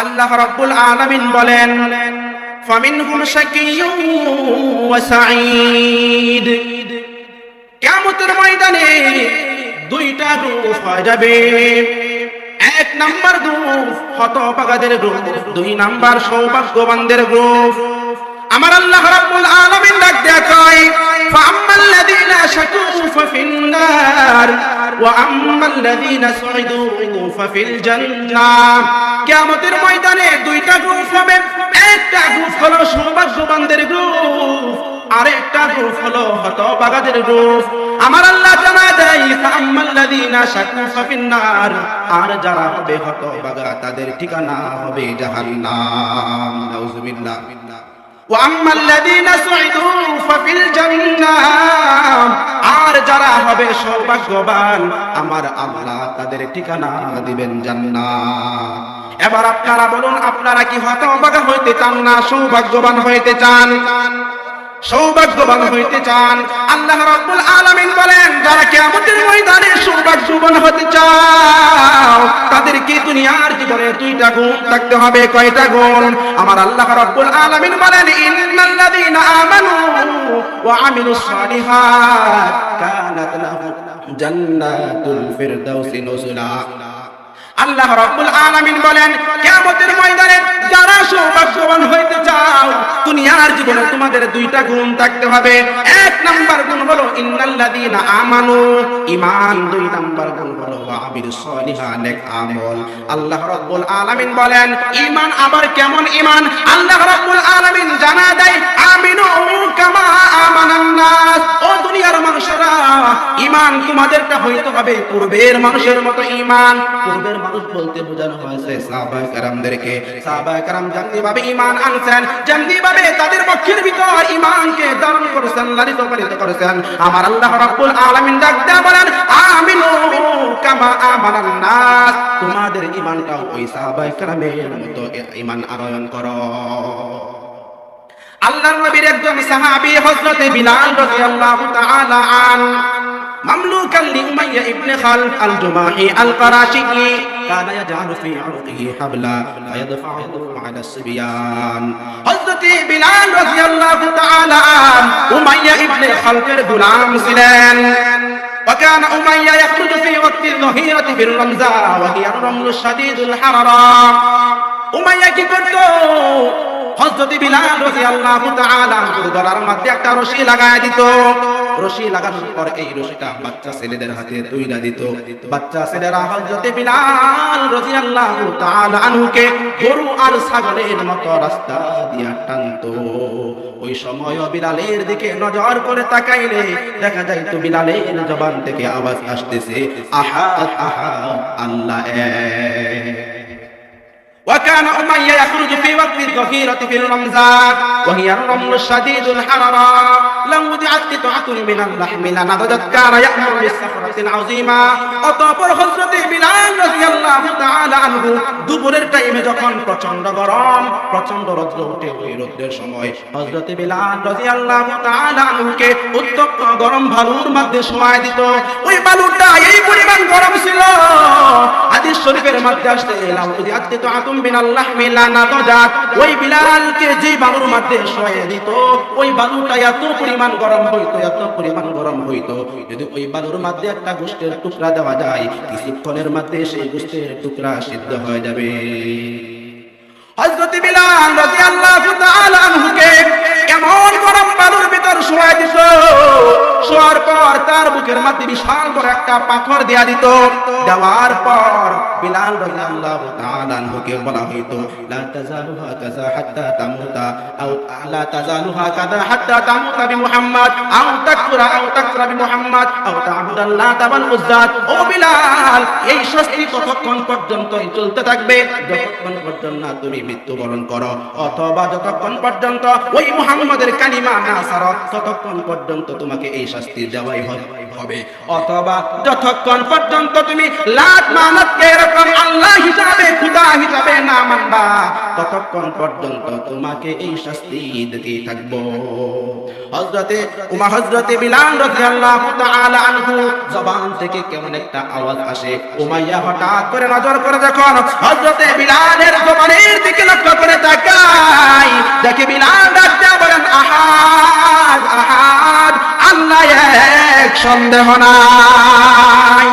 আল্লাহ রাব্বুল আলামিন বলেন, ফামিনহুম শাকিয়্যুন ওয়া সাঈদ। কিয়ামতের ময়দানে দুইটা গ্রুপ হয়ে যাবে। এক নাম্বার গ্রুপ হতভাগাদের গ্রুপ, দুই নাম্বার সৌভাগ্যবানদের গ্রুপ। আমার আল্লাহ রাব্বুল আলামিন ডাক দেয়া কয়, ফাআম্মাল্লাযীনা শাকু ফাফিন নার ওয়া আম্মাল্লাযীনা সুইদু ফাফিল জান্নাহ। কিয়ামতের ময়দানে দুইটা গ্রুপ হবে। একটা গ্রুপ হলো সৌভাগ্যবানদের গ্রুপ, আরেকটা গ্রুপ হলো হতভাগাদের গ্রুপ। আমার আল্লাহ জানা দেয়, ফাআম্মাল্লাযীনা শাকু ফাফিন নার, আর যারা হবে হতভাগা তাদের ঠিকানা হবে জাহান্নাম। নাউযুবিল্লাহ। ওয়া আম্মাল্লাযীনা সুইদু ফাফিল জান্নাহ, আর যারা হবে সৌভাগ্যবান আমার আল্লাহ তাদের ঠিকানা দিবেন জান্নাত। এবার আপনারা বলুন, আপনারা কি হতভাগা হইতে চান না সৌভাগ্যবান হইতে চান? সৌভাগ্যবান হইতে চান। আল্লাহ রাব্বুল আলামিন বলেন, যারা কিয়ামতের ময়দানে সৌভাগ্যবান হতে চাও তাদেরকে দুনিয়ার জীবনে দুইটা গুণ থাকতে হবে। কয়টা গুণ? আমার আল্লাহ রাব্বুল আলামিন বলেন, ইন্নাল্লাযীনা আমানু ওয়া আমিলুস সালিহাত কানাত লাহুম জান্নাতুল ফিরদাউসি নুজুলা। আল্লাহ রাব্বুল আলামিন বলেন, কিয়ামতের ময়দানে যারা সৌভাগ্যবান হইতে চাও দুনিয়ার জীবনে তোমাদের দুইটা গুণ থাকতে হবে। এক নাম্বার গুণ হলো ইন্নাল্লাযীনা আমানু, ঈমান। দুই নাম্বার গুণ হলো ওয়া আমিলুস সালিহাত, নেক আমল। আল্লাহ রাব্বুল আলামিন বলেন, ঈমান আবার কেমন ঈমান? আল্লাহ রাব্বুল আলামিন জানা দেয়, আমিনু কামা আমানান নাস। ও দুনিয়ার মানুষেরা, ঈমান তোমাদেরটা হইতে হবে পূর্বের মানুষের মতো ঈমান। পূর্বের মানুষ বলতে বোঝানো হয়েছে সাহাবায়ে কেরামদেরকে। সাহাবায়ে কেরাম যেমনি ভাবে ঈমান আনছেন, যেমনি ভাবে তাদের পক্ষের ভিতর ঈমানকে ধারণ করেছেন, লালিত পালিত করেছেন। আমার আল্লাহ রাব্বুল আলামিন ডাক দেয়া বলেন, আমিনু কামা আমানান নাস, তোমাদের ঈমানটাও ওই সাহাবায়ে কেরামের মতো ঈমান আনয়ন করো। আল্লাহর নবীর একজন সাহাবী হযরত বিলাল রাদিয়াল্লাহু তাআলা আনহু, মামলুকান লিউমাইয়া ইবনে খালফ আল-জুমাহি আল-কারাশি, কানা ইয়াজআলু ফি উনকিহি হাবলা ফায়াদফাহু আলা সিবিয়ান। হযরত বিলাল রাদিয়াল্লাহু তাআলা আনহু উমাইয়া ইবনে খালফের গোলাম ছিলেন। وكان أمية يخرج في وقت الظهيرة في الرمزاء وهي الرمل الشديد الحرارة। উমাইয়া কি করত? হযরত বিলাল রাদিয়াল্লাহু তাআলা গলার মধ্যে একটা রশি লাগায় দিত। রশি লাগানোর পর এই রশিটা বাচ্চা ছেলেদের হাতে তুইলা দিত। বাচ্চা ছেলেরা হযরত বিলাল রাদিয়াল্লাহু তাআলা আনহুকে গরু আর ছাগলের মতো রাস্তা দিয়া টানতো। ওই সময় বিলালের দিকে নজর করে তাকাইলে দেখা যায় তো বিলালের জবান থেকে আওয়াজ আসতেছে, আহাদ আহাদ, আল্লাহ এক। وكان أمية يخرج في وقت الظهيرة في الرمزاء وهي الرمل الشديد الحرارة، لو وضعت قطعة من اللحم لنضجت، كان يأمر بالصخرة العظيمة। অতঃপর হযরত বিলাল রাদিয়াল্লাহু তাআলা আনহু দুপুরের টাইমে যখন প্রচন্ড গরম, প্রচন্ড রৌদ্র ওঠে, ওই রৌদ্রের সময় হযরত বিলাল রাদিয়াল্লাহু তাআলা আনহুকে উত্তপ্ত গরম বালুর মধ্যে শোয়ায় দিত। ওই বালুটা এই পরিমাণ গরম ছিল, হাদিস শরীফের মধ্যে আসছে, লাউ উদিআত কিতাআতুম মিনাল লাহমি লানাদাজাত। ওই বিলালকে যে বালুর মধ্যে শোয়ায় দিত, ওই বালুটা এত পরিমাণ গরম হইতো, এত পরিমাণ গরম হইতো, যদি ওই বালুর মধ্যে একটা গোশতের টুকরা দেওয়া যায়, কিছুক্ষণের মধ্যে সেই গোশতের টুকরা সিদ্ধ হয়ে যাবে। হযরত বিলাল রাদিয়াল্লাহু তাআলা আনহুকে এমন গরম বালুর ভিতর শোয়ায় দিত, শোয়ার পর তার বুকের মধ্যে বিশাল বড় একটা পাথর দেয়া দিত। দেওয়ার পর বিলাল রাদিয়াল্লাহু তাআলা আনহুকে বলা হইতো, লা তাজালু হাকাযা হাত্তা তামুতা, আও লা তাজালু হাকাযা হাত্তা তামুতা বিমুহাম্মাদ, আও তাকফুরা বিমুহাম্মাদ, আও তা'বুদাল্লাহ ওয়াল উযযা। ও বিলাল, এই শাস্তি কতক্ষণ পর্যন্তই চলতে থাকবে? যতক্ষণ পর্যন্ত না তুমি মৃত্যুবরণ করো, অথবা যতক্ষণ পর্যন্ত ওই মুহাম্মাদের কালিমা না ছাড়ো, ততক্ষণ পর্যন্ত তোমাকে এই শাস্তি দেওয়াই হবে, অথবা যতক্ষণ পর্যন্ত তুমি লাত মানাতকে এরকম আল্লাহ হিসাবে, খোদা হিসাবে না মানবা, ততক্ষণ পর্যন্ত তোমাকে এই শাস্তি দিতেই থাকবো। হযরতে বিলাল রাদিয়াল্লাহু তাআলা আনহু জবান থেকে কেমন একটা আওয়াজ আসে। উমাইয়া হঠাৎ করে নজর করে যখন হযরতে বিলালের জবানের দিকে লক্ষ্য করে তাকাই, দেখে বিলাল ডাকতে বলেন আহাদ আহাদ, আল্লাহ এক, সন্দেহ নাই।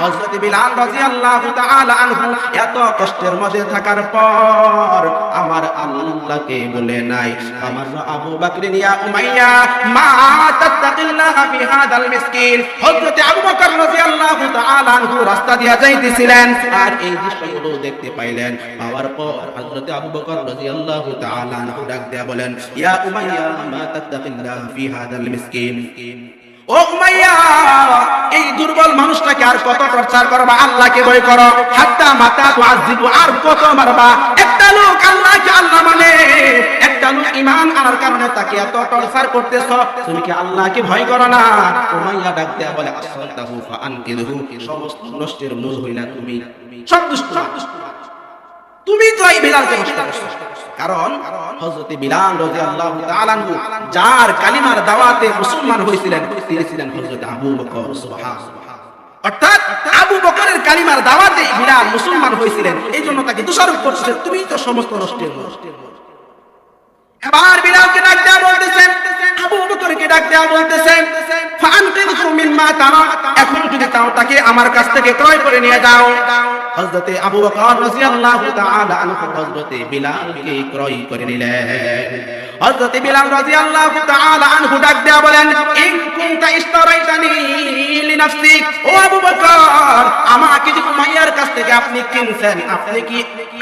হযরত বিলাল রাদিয়াল্লাহু তাআলা আনহু এত কষ্টের মধ্যে থাকার পর আমার আল্লাহকে বলে নাই, আমার আবু বকর ইয়া উমাইয়া মা তাত্তাকিল্লাহা ফি হাদাল মিসকিন। হযরত আবু বকর রাদিয়াল্লাহু তাআলা আনহু রাস্তা দিয়া যাইতেছিলেন আর এই দৃশ্যগুলো দেখতে পাইলেন। পাওয়ার পর হযরত আবু বকর রাদিয়াল্লাহু তাআলা আনহু ডাক দেয়া বলেন, ইয়া উমাইয়া মা তাত্তাকিল্লাহা ফি হাদাল মিসকিন। ও উমাইয়া, এই দুর্বল মানুষটাকে আর কত টর্চার করবা? আল্লাহকে ভয় করো। হাত্তা মাতা তুআযিবু, আর কত মারবা? একটা লোক আল্লাহকে আল্লাহ মানে, একটা লোক ঈমান আনার কারণে তাকে এত টর্চার করতেছ, তুমি কি আল্লাহকে ভয় করো না? উমাইয়া ডাক দেয়া বলে, আসসালতাহু ফাআনকিযহু, সমস্ত নষ্টের মূল হইলা তুমি, সব দুষ্ট তুমি তো এই বিলালকে নষ্ট করছো। কারণ হযরত বিলাল রাদিয়াল্লাহু তাআলা আনহু যার কালিমার দাওয়াতে মুসলমান হয়েছিলেন তিনি ছিলেন হযরত আবু বকর। সুবহানাল্লাহ। অর্থাৎ আবু বকরের কালিমার দাওয়াতে বিলাল মুসলমান হয়েছিলেন, এইজন্য তাকে দোষারোপ করছে তুমি তো সমস্ত নষ্টের মূল। এবার বিলালকে ডাক দেয়া বলতেছেন, আবু বকরকে ডাক দেয়া বলতেছেন, ফাআনকিযহু মিম্মা তারা, এখন যদি তাও তাকে আমার কাছ থেকে ক্রয় করে নিয়ে যাও। হযরতে আবু বকর রাদিয়াল্লাহু তাআলা আনহু হযরতে বিলালকে ক্রয় করে নিলেন। হযরতে বিলাল রাদিয়াল্লাহু তাআলা আনহু ডাক দেয়া বলেন, ইন কুনতা ইশতারাইতানি লিনাফসিক, ও আবু বকর, আমাকে যে উমাইয়ার কাছ থেকে আপনি কিনছেন, আপনি কি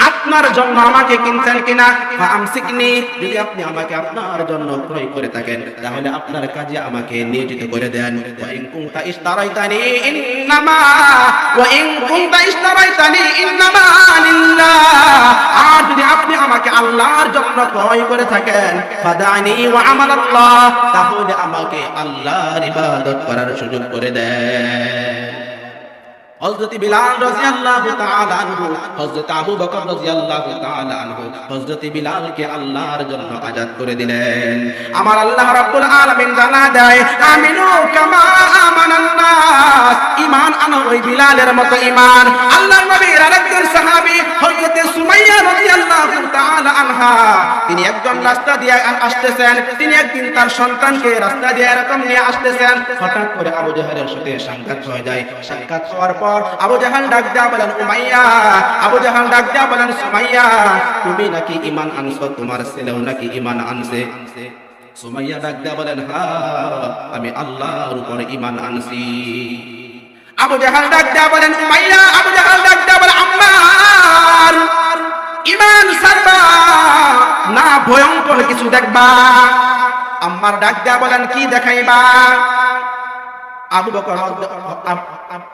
আপনার জন্য আমাকে কিনছেন কিনা? ফাআমসিকনি, যদি আপনি আমাকে আপনার জন্য ক্রয় করে থাকেন তাহলে আপনার কাজে আমাকে নিয়োজিত করে দেন। ওয়া ইন কুনতা ইশতারাইতানি ইন্নামা ওয়া ইন কুনতা ইশতারাইতানি ইন্নামা লিল্লাহ, আর যদি আপনি আমাকে আল্লাহর জন্য ক্রয় করে থাকেন, ফাদানি ওয়া আমালাল্লাহ, তাহলে আমাকে আল্লাহর ইবাদত করার সুযোগ করে দেন। হযরত বিলাল রাদিয়াল্লাহু তাআলা আনহু, হযরত আবু বকর রাদিয়াল্লাহু তাআলা আনহু হযরত বিলালকে আল্লাহর জন্য আজাদ করে দিলেন। আমার আল্লাহ রাব্বুল আলামিন জানা দেয়, আমিনু কামা আমানান নাস, ঈমান আনো ওই বিলালের মতো ঈমান। আল্লাহর নবীর আরেকজন সাহাবী হযরত সুমাইয়া রাদিয়াল্লাহু তাআলা আনহা, তিনি একজন রাস্তা দিয়ে আসতেছেন, তিনি একদিন তার সন্তানকে রাস্তা দিয়ে এরকম নিয়ে আসতেছেন, হঠাৎ করে আবু জাহেলের সাথে সাক্ষাৎ হয়ে যায়। সাক্ষাৎ হওয়ার পর আবু জাহাল ডাক দেয়া বলেন, উমাইয়া, আবু জাহাল ডাক দেয়া বলেন, সুমাইয়া, তুমি নাকি ঈমান আনছো, তোমার ছেলেও নাকি ঈমান আনছে? সুমাইয়া ডাক দেয়া বলেন, হ্যাঁ, আমি আল্লাহর উপর ঈমান আনছি। আবু জাহাল ডাক দেয়া বলেন, উমাইয়া, আবু জাহাল ডাক দেয়া বলেন, আম্মার, ঈমান ছাড়বা না ভয়ঙ্কর কিছু দেখবা? আম্মার ডাক দেয়া বলেন, কি দেখাইবা? আবু বকর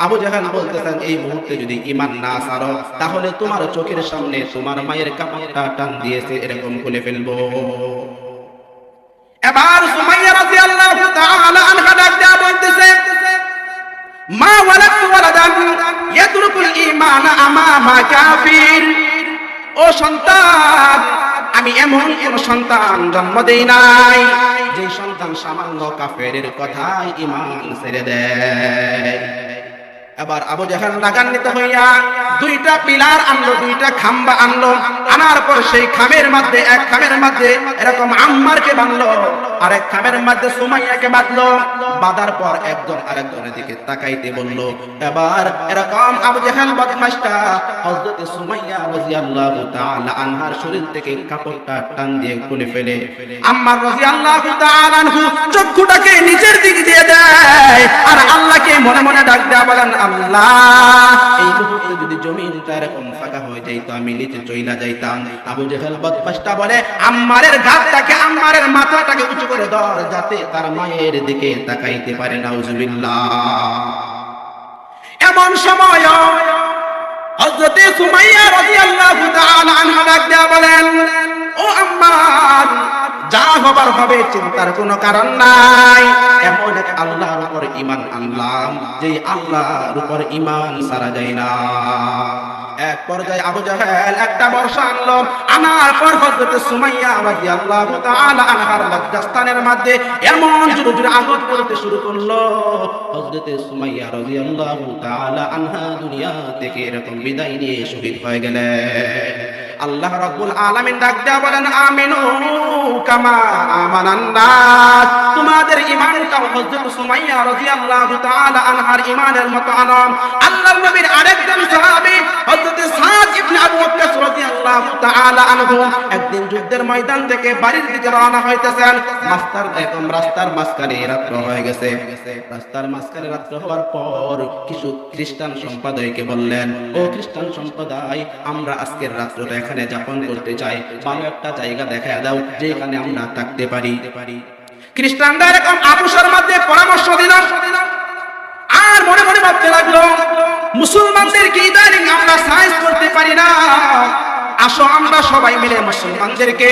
আবু জাহাল বলতেছেন, এই মুহূর্তে যদি ঈমান না ছাড়ো তাহলে তোমার চোখের সামনে তোমার মায়ের কাপড়টা টান দিয়েছে এরকম খুলে ফেলবো। এবার সুমাইয়া রাদিয়াল্লাহু তাআলা আনহা ডাক দেয়া বলতেছে, মা ওয়ালাদতু ওয়ালাদান ইয়াতরুকুল ঈমান আমামা কাফির, ও সন্তান, আমি এমন কোন সন্তান জন্ম দেই নাই যে সন্তান সামান্য কাফেরের কথায় ঈমান ছেড়ে দেয়। এবার আবু জাহেল রাগান্বিত হইয়া দুইটা পিলার আনলো, দুইটা খাম্বা আনলো, আনার পর সেই খামের মধ্যে এক খামের মধ্যে এরকম আম্মারকে বাঁধলো, আর এক খামের মধ্যে সুমাইয়াকে বাঁধলো। বাঁধার পর একজন আরেকজনের দিকে তাকাইতে বলল। এবার এরকম আবু জাহেল বদমাশটা হযরত সুমাইয়া রাদিয়াল্লাহু তাআলা আনহার শরীর থেকে কাপড়টা টান দিয়ে খুলে ফেলে আম্মার রাদিয়াল্লাহু তাআলা আনহু চক্ষুটাকে নিচের দিকে দিয়ে দেয়, আর আল্লাহকে মনে মনে ডাক দেয়া বলেন, আল্লাহ, এই মুহূর্তে যদি জমিনটা এরকম ফাঁকা হয়ে যাইতো আমি নিচে চইলা যাইতাম। আবু জাহেল বদমাশটা বলে, আম্মারের ঘাটটাকে, আম্মারের মাথাটাকে উঁচু করে ধর যাতে তার মায়ের দিকে তাকাইতে পারে। নাউজুবিল্লাহ। এমন সময় হযরত সুমাইয়া রাদিয়াল্লাহু তাআলা আনহা ডাক দেয়া বলেন, ও আম্মার, যা হবার হবে, চিন্তার কোনো কারণ নাই। এমন এক আল্লাহর উপর ঈমান আনলাম যে আল্লাহর উপর ঈমান ছাড়া যায় না। এক পর্যায়ে আবু জাহেল একটা বর্ষা আনলো, আনার পর হযরত সুমাইয়া রাদিয়াল্লাহু তাআলা আনহার লজ্জাস্থানের মধ্যে এমন জোরে জোরে আঘাত করতে শুরু করলো, হযরত সুমাইয়া রাদিয়াল্লাহু তাআলা আনহা দুনিয়া থেকে এরকম বিদায় নিয়ে শহীদ হয়ে গেলেন। আল্লাহ রাব্বুল আলামিন ডাক দেয়া বলেন আমিনু কামা আমানান নাস, তোমাদের ঈমানটাও হযরত সুমাইয়া রাদিয়াল্লাহু তাআলা আনহার ঈমানের মতো আনম। আল্লাহর নবীর আরেকজন সাহাবী হযরত সাদ ইবনে আবু ওয়াক্কাস রাদিয়াল্লাহু তাআলা আনহু একদিন যুদ্ধের ময়দান থেকে বাড়ির দিকে রওনা হইতেছেন। রাস্তার মাঝখানে রাত্র হয়ে গেছে। রাস্তার মাঝখানে রাত্র হওয়ার পর কিছু খ্রিস্টান সম্প্রদায়কে বললেন, ও খ্রিস্টান সম্প্রদায়, আমরা আজকের রাত্রটা এখানে যাপন করতে চাই, ভালো একটা জায়গা দেখায় দাও যেখানে আমরা থাকতে পারি। খ্রিস্টানরা এরকম আপুসের মধ্যে পরামর্শ দিল, আর মনে মনে ভাবতে লাগলো মুসলমানদের কি ইদানিং আমরা সাইজ করতে পারি না, আসো আমরা সবাই মিলে মুসলমানদেরকে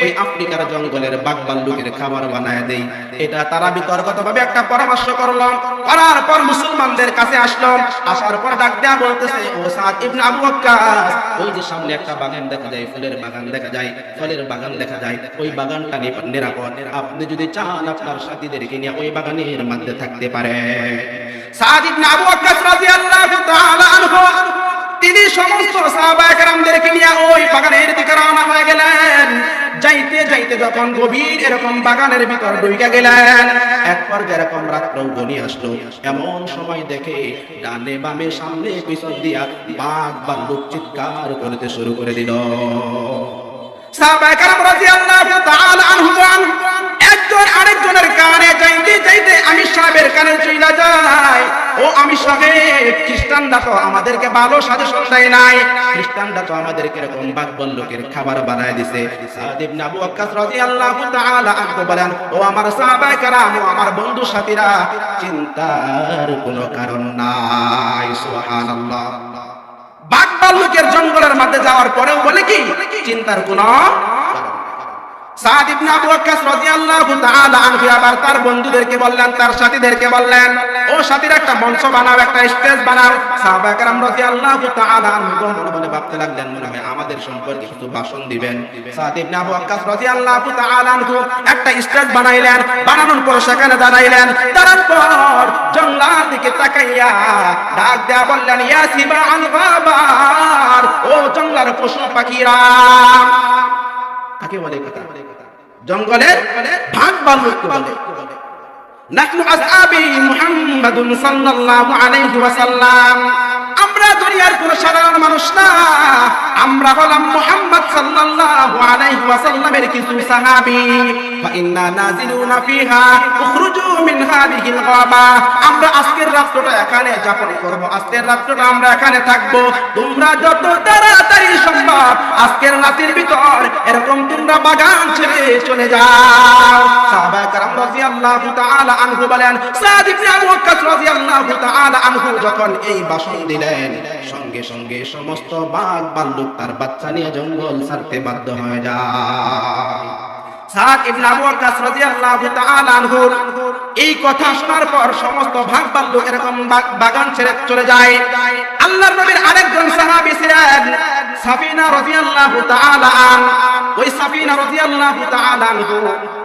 ওই আফ্রিকার জঙ্গলের বাঘ ভাল্লুকের খাবার বানায় দেই। এটা তারা বিতর্কতভাবে একটা পরামর্শ করলো। করার পর মুসলমানদের কাছে আসলো, আসার পর ডাক দেয়া বলতেছে, ও সাদ ইবনে আবু ওয়াক্কাস, ওই যে সামনে একটা বাগান দেখা যায়, ফুলের বাগান দেখা যায়, ফলের বাগান দেখা যায়, ওই বাগানটা নিরাপদ, আপনি যদি চান আপনার সাথীদেরকে নিয়ে ওই বাগানের মধ্যে থাকতে পারে। সাদ ইবনে আবু ওয়াক্কাস রাদিয়াল্লাহু তাআলা আনহু তিনি সমস্ত সাহাবায়ে কেরামদেরকে নিয়ে ওই বাগানের দিকে রওনা হয়ে গেলেন। যাইতে যাইতে যখন গভীর এরকম বাগানের ভিতর ঢুকে গেলেন, এক পর্যায়ে এরকম রাত্র ঘনিয়ে আসলো। এমন সময় দেখে ডানে বামে সামনে পিছন দিয়া বাঘ ভাল্লুক চিৎকার করতে শুরু করে দিল। সাহাবায়ে কেরাম রাদিয়াল্লাহু তাআলা আনহুম একজন আরেকজনের কানে যাইতে যাইতে আমির সাহেবের কানে চলে যায়, ও আমির সাহেব, খ্রিস্টানরা তো আমাদেরকে ভালো সাজেশন দেয় নাই, খ্রিস্টানরা তো আমাদেরকে এরকম বাঘ ভাল্লুকের খাবার বানায় দিছে। সাদ ইবনে আবু ওয়াক্কাস রাদিয়াল্লাহু তাআলা আনহু বলেন, ও আমার সাহাবায়ে কেরাম, ও আমার বন্ধু সাথীরা, চিন্তার কোনো কারণ নাই। সুবহানাল্লাহ। বাঘ ভাল্লুকের জঙ্গলের মধ্যে যাওয়ার পরেও বলে কি চিন্তার কোনো কারণ। সাদ ইবনে আবু ওয়াক্কাস রাদিয়াল্লাহু তাআলা আনহু আবার তার বন্ধুদেরকে বললেন, তার সাথীদেরকে বললেন, ও সাথীরা একটা মঞ্চ বানাও, একটা স্টেজ বানাও। সাহাবায়ে কেরাম রাদিয়াল্লাহু তাআলা আনহু মনে মনে ভাবতে লাগলেন, মনে হয় আমাদের সম্পর্কে কিছু ভাষণ দিবেন। সাদ ইবনে আবু ওয়াক্কাস রাদিয়াল্লাহু তাআলা আনহু একটা স্টেজ বানাইলেন, বানানোর পর সেখানে দাঁড়াইলেন। দাঁড়ার পর জঙ্গলার দিকে তাকাইয়া ডাক দেয়া বললেন, ইয়া সিবা আল গাবার, ও জঙ্গলার পশু পাখিরা। কাকে বলে কথা? জঙ্গলের ভাগ ভাল্লুককে বলে। নাহনু আসহাবি মুহাম্মাদুন সাল্লাল্লাহু আলাইহি ওয়াসাল্লাম, আমরা দুনিয়ার কোন সাধারণ মানুষ না, আমরা হলাম মুহাম্মদ সাল্লাল্লাহু আলাইহি ওয়াসাল্লামের কিছু সাহাবী। ফা ইন্না নাজিলুনা ফিহা উখরুজু মিন হাদিহিল গাবা, আমরা আজকের রাতটা এখানে যাপন করব, আজকের রাতটা আমরা এখানে থাকব। তোমরা যত তাড়াতাড়ি সম্ভব আজকের রাতের ভিতর এরকম তোমরা বাগান ছেড়ে চলে যাও। সাহাবায়ে কেরাম রাদিয়াল্লাহু তাআলা আনহু বলেন, সাদ ইবনে আবু ওয়াক্কাস রাদিয়াল্লাহু তাআলা আনহু যখন এই ভাষণ দিলেন, সঙ্গে সঙ্গে সমস্ত বাঘ ভাল্লুক তার বাচ্চা নিয়ে জঙ্গল ছাড়তে বাধ্য হয়ে যায়। সাদ ইবনে আবু ওয়াক্কাস রাদিয়াল্লাহু তাআলা আনহু এই কথা শোনার পর সমস্ত বাঘ ভাল্লুক এরকম বাগান ছেড়ে চলে যায়। আল্লাহর নবীর আরেকজন সাহাবী ছিলেন সাফিনা রাদিয়াল্লাহু তাআলা আনহা। ওই সাফিনা রাদিয়াল্লাহু তাআলা আনহু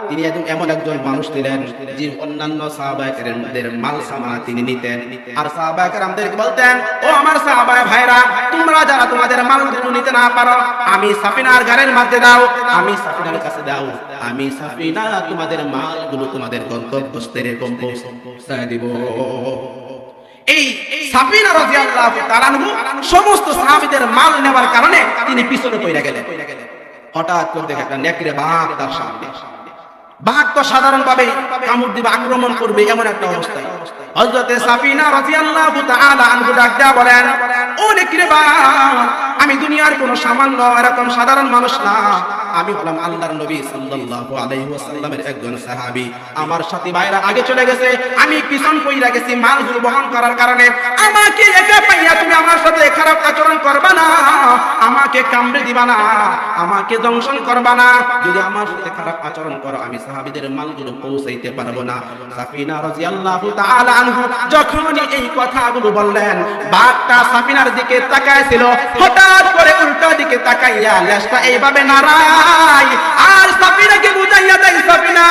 তিনি এমন একজন মানুষ ছিলেন যে অন্যান্য সাহাবায়ে কেরামদের মাল সামানা তিনি নিতেন, আর সাহাবায়ে কেরামদেরকে বলতেন, ও আমার সাহাবায়ে ভাইরা, তোমরা যারা তোমাদের মালগুলো নিতে না পারো, আমি সাফিনার গাড়ির মধ্যে দাও, আমি সাফিনার কাছে দাও, আমি সাফিনা তোমাদের মালগুলো তোমাদের গন্তব্যস্থলে পৌঁছায় দিব। এই সাফিনা রাদিয়াল্লাহু তাআলা আনহু সমস্ত সাহাবীদের মাল নেওয়ার কারণে তিনি পিছনে পড়ে গেলেন। হঠাৎ করে দেখে একটা নেকড়ে বাঘ তার সামনে। বাঘ তো সাধারণভাবে কামড় দিবে, আক্রমণ করবে, এমন একটা অবস্থায় হযরতে সাফিনা রাদিয়াল্লাহু তাআলা আনহু ডাক দেয়া বলেন, ও নেকড়ে বাঘ, আমি দুনিয়ার কোনো সামান্য এরকম সাধারণ মানুষ না, আমি হলাম আল্লাহর নবী সাল্লাল্লাহু আলাইহি ওয়াসাল্লামের একজন সাহাবী। আমার সাথী ভাইরা আগে চলে গেছে, আমি পিছন পইরা গেছি মালগুলো বহন করার কারণে। আমাকে একা পাইয়া তুমি আমার সাথে খারাপ আচরণ করবা না, আমাকে কামড়ে দিবা না, আমাকে দংশন করবা না। যদি আমার সাথে খারাপ আচরণ করো, আমি সাহাবীদের মালগুলো পৌঁছাইতে পারবো না। সাফিনা রাদিয়াল্লাহু তাআলা আনহু যখন এই কথাগুলো বললেন, বাঘটা সাফিনার দিকে তাকায়ছিল, হঠাৎ করে উল্টা দিকে তাকাইয়া লেজটা এইভাবে নাড়ায় আর সাফিনাকে বুঝাইয়া দেয়, সাফিনা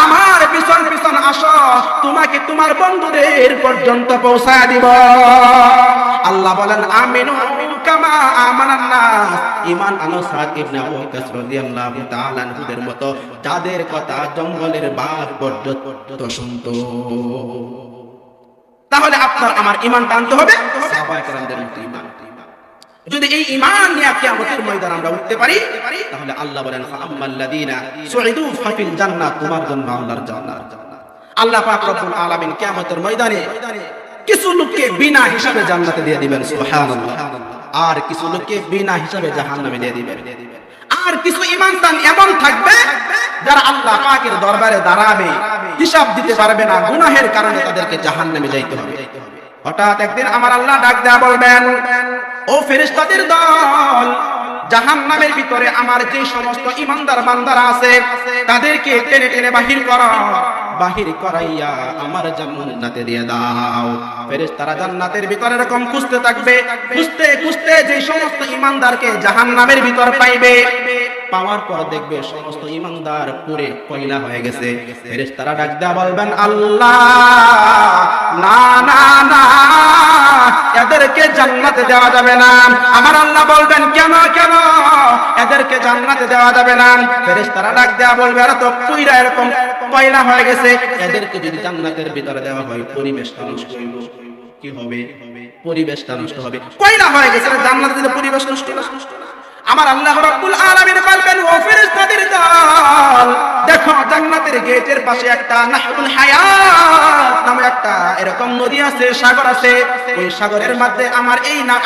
আমার পিছন পিছন আসো, তোমাকে তোমার বন্ধুদের পর্যন্ত পৌঁছায় দিব। আল্লাহ বলেন, আমিনু কামা আমানান নাস, ঈমান আনো সাদ ইবনে আবু ওয়াক্কাস রাদিয়াল্লাহু তাআলা আনহুদের মতো যাদের কথা জঙ্গলের বাঘ পর্যন্ত শুনতো। তাহলে আপনার আমার ঈমানটা আনতে হবে সাহাবায়ে কেরামদের মতো ঈমান। যদি এই ঈমান নিয়ে কিয়ামতের ময়দানে আমরা উঠতে পারি, তাহলে আল্লাহ বলেন ফাআম্মাল্লাযীনা সুইদু ফাফিল জান্নাত, তোমার জন্য আল্লাহর জান্নাত। আল্লাহ পাক রব্বুল আলামিন কিয়ামতের ময়দানে কিছু লোককে বিনা হিসাবে জান্নাতে দিয়ে দিবেন, সুবহানাল্লাহ। আর কিছু লোককে বিনা হিসাবে জাহান্নামে দিয়ে দিবেন। আর কিছু ঈমানদার এমন থাকবে যারা আল্লাহ পাকের দরবারে দাঁড়াবে, হিসাব দিতে পারবে না, গুনাহের কারণে তাদেরকে জাহান্নামে যাইতে হবে। হঠাৎ একদিন আমার আল্লাহ ডাক দেয়া বলবেন, ও ফেরেশতাদের দল, জাহান্নামের ভিতরে আমার যে সমস্ত ঈমানদার বান্দারা আছে তাদেরকে টেনে টেনে বাহির করো, বাহির করাইয়া আমার জান্নাতে দিয়ে দাও। ফেরেশতারা জান্নাতের ভিতরে এরকম খুঁজতে থাকবে, খুঁজতে খুঁজতে যে সমস্ত ঈমানদারকে জাহান্নামের ভিতর পাইবে, পাওয়ার পর দেখবে সমস্ত ঈমানদার পুরে কয়লা হয়ে গেছে। ফেরেশতারা ডাক দেয়া বলবেন, আল্লাহ না না না, এদেরকে জান্নাতে দেওয়া যাবে না। আমার আল্লাহ বলবেন, কেন কেন এদেরকে জান্নাতে দেওয়া যাবে না? ফেরেশতারা ডাক দেয়া বলবে, এরা তো পুইরা এরকম কয়লা হয়ে গেছে, এদেরকে যদি জান্নাতের ভিতরে দেওয়া হয় পরিবেশটা নষ্ট হইব। কি হবে? পরিবেশটা নষ্ট হবে। কয়লা হয়ে গেছে, জান্নাতে দিলে পরিবেশ নষ্ট না। আমার আল্লাহ রাব্বুল আলামিন বলবেন, ও ফেরেশতাদের দল, দেখো জান্নাতের গেটের পাশে একটা নাহরুল হায়াত নামে একটা এরকম নদী আছে, সাগর আছে। ওই সাগরের মধ্যে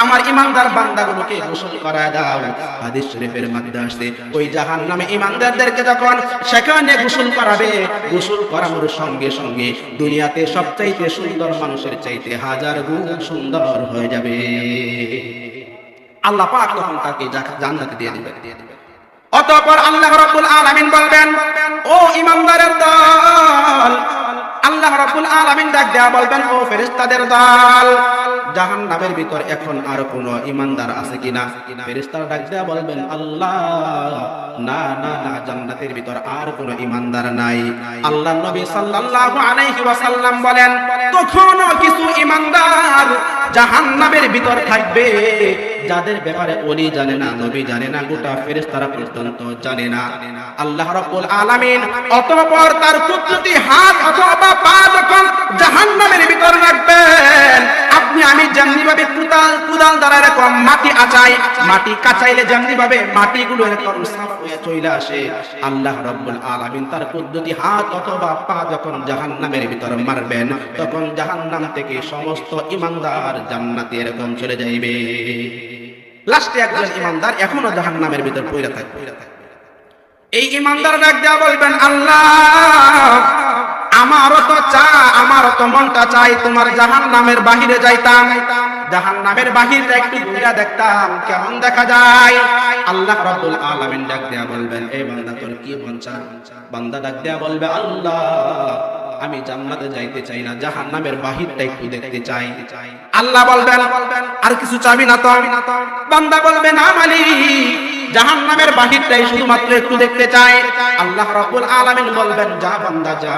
আমার ঈমানদার বান্দাগুলোকে গোসল করায় দাও। হাদিস শরীফের মধ্যে আসছে, ওই জাহান্নামে ঈমানদারদেরকে যখন সেখানে গোসল করাবে, গোসল করানোর সঙ্গে সঙ্গে দুনিয়াতে সবচাইতে সুন্দর মানুষের চাইতে 1000 গুণ সুন্দর হয়ে যাবে। আল্লাহ পাক তখন তাকে জান্নাতে দিয়ে দিবেন। অতঃপর আল্লাহ রাব্বুল আলামিন বলবেন, ও ঈমানদারের দল, আল্লাহ রাব্বুল আলামিন ডাক দেয়া বলবেন, ও ফেরেশতাদের দল, জাহান্নামের ভিতর এখন আর কোন ঈমানদার আছে কিনা? ফেরেশতারা ডাক দেয়া বলবেন, আল্লাহ না না না, জান্নাতের ভিতর আর কোন ঈমানদার নাই। আল্লাহর নবী সাল্লাল্লাহু আলাইহি ওয়াসাল্লাম বলেন, তখনও কিছু ঈমানদার জাহান্নামের ভিতর থাকবে যাদের ব্যাপারে ওলি জানে না, নবী জানে না, গোটা ফেরেশতারা পর্যন্ত জানে না। আল্লাহ রাব্বুল আলামিন অতঃপর তার কুদরতি হাত অথবা পা যখন জাহান্নামের ভিতর রাখবেন, আপনি আমি যেমনি ভাবে কুদাল দ্বারা এরকম মাটি আচাই, মাটি কাচাইলে যেমনি ভাবে মাটিগুলো এরকম সাফ হয়ে চলে আসে, আল্লাহ রাব্বুল আলামিন তার কুদরতি হাত অথবা পা যখন জাহান্নামের ভিতর মারবেন, তখন জাহান্নাম থেকে সমস্ত ঈমানদার জান্নাতে এরকম চলে যাইবে। লাস্টে একজন ঈমানদার এখনো জাহান্নামের ভিতর পড়ে থাকবে। এই ঈমানদার ডাক দেয়া বলবেন, আল্লাহ আমারও তো মনটা চাই তোমার জাহান্নামের বাহিরে যাইতাম, জাহান্নামের বাহিরটা একটু ঘুরে দেখতাম কেমন দেখা যায়। আল্লাহ রাব্বুল আলামিন ডাক দেয়া বলবেন, এই বান্দা তোর কি মন চায়? বান্দা ডাক দেয়া বলবে, আল্লাহ আমি জান্নাতে যাইতে চাই না, জাহান্নামের বাহিরটা একটু দেখতে চাই। আল্লাহ বলবেন, আর কিছু চাবি না তো? বান্দা বলবে, না মালিক, জাহান্নামের বাহিরটাই শুধুমাত্র একটু দেখতে চাই। আল্লাহ রাব্বুল আলামিন বলবেন, যা বান্দা যা,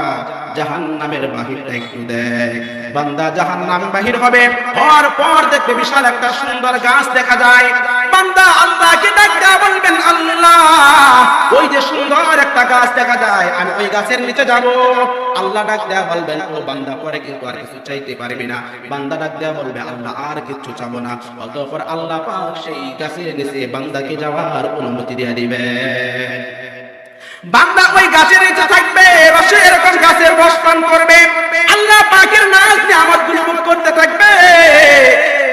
জাহান্নামের বাহিরটা একটু দেখ। বান্দা জাহান্নাম বাহির হবে, হওয়ার পর দেখবে বিশাল একটা সুন্দর গাছ দেখা যায়। বান্দা আল্লাহকে ডাক দেয়া বলবেন, আল্লাহ ওই যে সুন্দর একটা গাছ দেখা যায়, আমি ওই গাছের নিচে যাব। আল্লাহ ডাক দেয়া বলবেন, ও বান্দা পরে কিন্তু আর কিছু চাইতে পারবি না। বান্দা ডাক দেয়া বলবে, আল্লাহ আর কিছু চাবো না। অতঃপর আল্লাহ পাক সেই গাছের নিচে বান্দাকে যাওয়ার অনুমতি দিয়ে দিবেন। বান্দা ওই গাছের নিচে থাকবে, বসে এরকম গাছের রস পান করবে, আল্লাহ পাকের নাজ নিয়ামতগুলো ভোগ করতে থাকবে।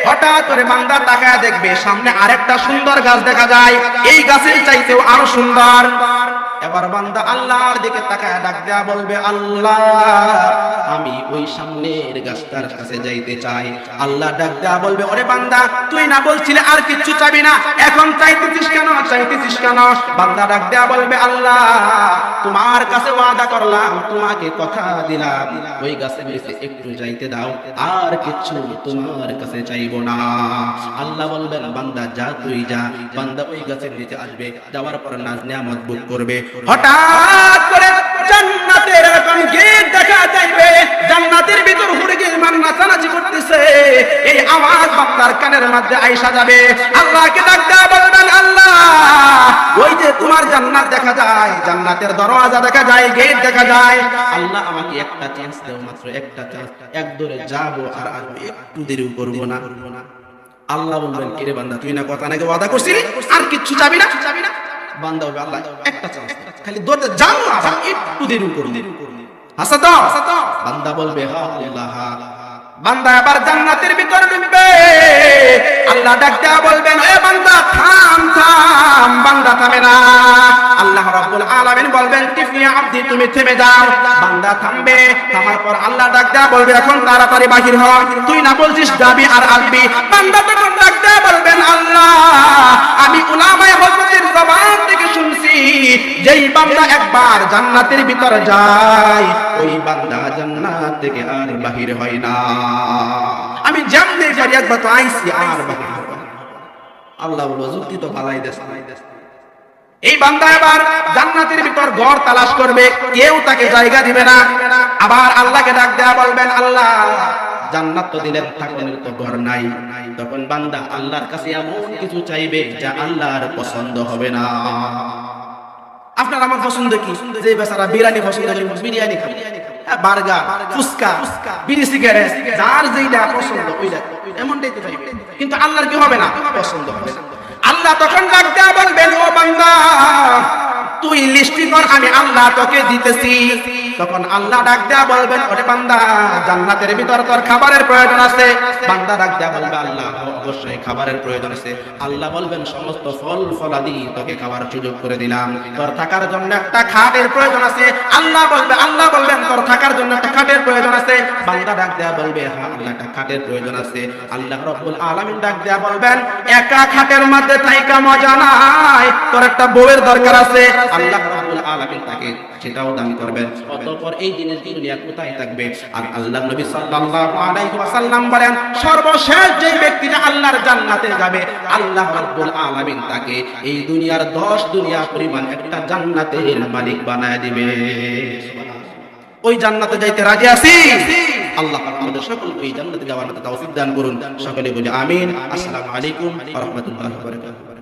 হঠাৎ করে বান্দা তাকায় দেখবে সামনে আরেকটা সুন্দর গাছ দেখা যায়, এই গাছের চাইতেও আরো সুন্দর। এবার বান্দা আল্লাহর দিকে তাকায় ডাক দেয়া বলবে, আল্লাহ আমি ওই সামনের গাছটার কাছে যাইতে চাই। আল্লাহ ডাক দেয়া বলবে, ওরে বান্দা তুই না বলছিলে আর কিচ্ছু চাবি না, এখন চাইতেছিস কেন? বান্দা ডাক দেয়া বলবে, আল্লাহ তোমার কাছে ওয়াদা করলাম, তোমাকে কথা দিলাম, ওই গাছের নিচে একটু যাইতে দাও, আর কিচ্ছু তোমার কাছে চাইবো না। আল্লাহ বলবেন, বান্দা যা তুই যা। বান্দা ওই গাছের নিচে আসবে, যাওয়ার পর নাজ নিয়ামত ভোগ করবে। হঠাৎ করে জান্নাতের এরকম গেট দেখা যাইবে, জান্নাতের ভিতর হুরগি মান নাচানাচি করতেছে, এই আওয়াজ বান্দার কানের মধ্যে আইসা যাবে। আল্লাহকে ডাক দেয়া বলবেন, আল্লাহ ওই যে তোমার জান্নাত দেখা যায়, জান্নাতের দরওয়াজা দেখা যায়, গেট দেখা যায়, আল্লাহ আমাকে একটা চান্স দাও, মাত্র একটা চান্স, এক দৌড়ে যাবো আর একটু দেরি করব না। আল্লাহ বলবেন, কিরে বান্দা তুই না কথা নাকি ওয়াদা করছিলি আর কিচ্ছু চাবি না? বান্দা বলবে, আল্লাহ একটা চান্স, খালি দৌড়তে যাও না, একটু দেরি করব। হাসা তো বান্দা বলবে, হ্যাঁ আল্লাহ। বান্দা আবার জান্নাতের ভিতর ঢুকবে, আল্লাহ ডাক দেয়া বলবেন, এ বান্দা থাম থাম। বান্দা থামে না, আল্লাহ রাব্বুল আলামিন বলবেন, কিফি আব্দি তুমি থেমে যাও। বান্দা থামবে, থামার পর আল্লাহ ডাক দেয়া বলবে, এখন তাড়াতাড়ি বাহির হ, তুই না বলছিস যাবি আর আসবি। বান্দা তখন ডাক দেয়া বলবেন, আল্লাহ আমি উলামায়ে হযরতের জবান থেকে শুনছি, যেই বান্দা একবার জান্নাতের ভিতর যায় ওই বান্দা জান্নাত থেকে আর বাহির হয় না। আমি জানতে পারি একবার তো আইছি আর বাহির হয় না। আল্লাহ বলল, যুক্তি তো ভালাই দেশ। এই বান্দা এবার জান্নাতের ভিতর ঘর তালাশ করবে, কেউ তাকে জায়গা দিবে না। আবার আল্লাহকে ডাক দেয়া বলবেন, আল্লাহ জান্নাত তো দিলেন, থাকলেন তো ঘর নাই। তখন বান্দা আল্লাহর কাছে এমন কিছু চাইবে যা আল্লাহর পছন্দ হবে না। আপনার আমার পছন্দ কি? যে বেচারা বিরিয়ানি পছন্দ করে বিরিয়ানি খাবে, বার্গার, ফুচকা, বিড়ি সিগারেট, যার যেটা পছন্দ ওইটা এমনটাই তো চাইবে, কিন্তু আল্লাহর কি হবে না? পছন্দ হবে না। আল্লাহ তখন ডাক দেয়া বলবেন, ও বান্দা তুই লিস্টি কর, আমি আল্লাহ তোকে দিতেছি। তখন আল্লাহ ডাক দেয়া বলবেন, ওরে বান্দা জান্নাতের ভিতর তোর খাবারের প্রয়োজন আছে। বান্দা ডাক দেয়া বলবে, আল্লাহ অবশ্যই খাবারের প্রয়োজন আছে। আল্লাহ বলবেন, সমস্ত ফল ফলাদি তোকে খাবার সুযোগ করে দিলাম, তোর থাকার জন্য একটা খাটের প্রয়োজন আছে। আল্লাহ বলবেন তোর থাকার জন্য একটা খাটের প্রয়োজন আছে। বান্দা ডাক দেয়া বলবে, হ্যাঁ আল্লাহ একটা খাটের প্রয়োজন আছে। আল্লাহ রাব্বুল আলামিন ডাক দেয়া বলবেন, একা খাটের মধ্যে থাইকা মজা নাই, তোর একটা বউয়ের দরকার আছে। আল্লাহ রাব্বুল আলামিন তাকে সেটাও দান করবেন। অতঃপর এই জিনিস দুনিয়া কোথায় থাকবে? আর আল্লাহ নবী সাল্লাল্লাহু আলাইহি ওয়াসাল্লাম বলেন, সর্বশেষ যে ব্যক্তিটা আল্লাহর জান্নাতে যাবে, আল্লাহ রাব্বুল আলামিন তাকে এই দুনিয়ার 10 দুনিয়া পরিমাণ একটা জান্নাতের মালিক বানায় দিবে। ওই জান্নাতে যাইতে রাজি আছি? আল্লাহ পাক আমাদের সকলকে এই জান্নাতে যাওয়ার তৌফিক দান করুন। সকলে বলি আমিন। আসসালামু আলাইকুম ওয়া রাহমাতুল্লাহি ওয়া বারাকাতুহু।